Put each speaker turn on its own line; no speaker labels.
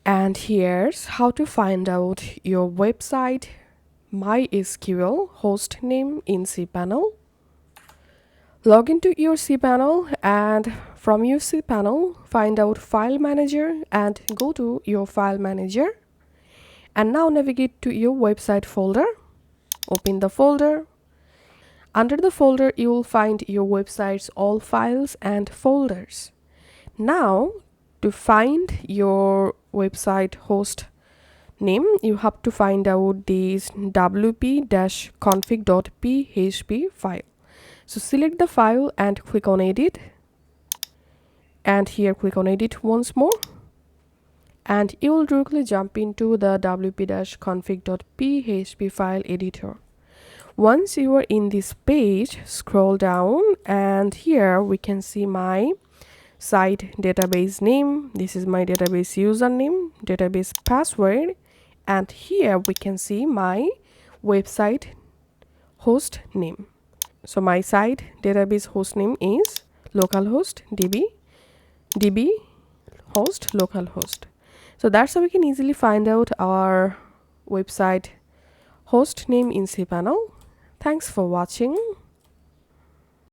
And here's how to find out your website MySQL host name in cPanel. Log into your cPanel, and from your cPanel, find out File Manager and go to your File Manager. And now navigate to your website folder. Open the folder. Under the folder, you will find your website's all files and folders. Now, to find your website host name, you have to find out this wp-config.php file. So select the file and click on edit, and here click on edit once more, and you will directly jump into the wp-config.php file editor. Once you are in this page, scroll down, and here we can see my site database name. This is my database username, database password, and here we can see my website host name. So my site database host name is localhost db host localhost. So that's how we can easily find out our website host name in cPanel. Thanks for watching.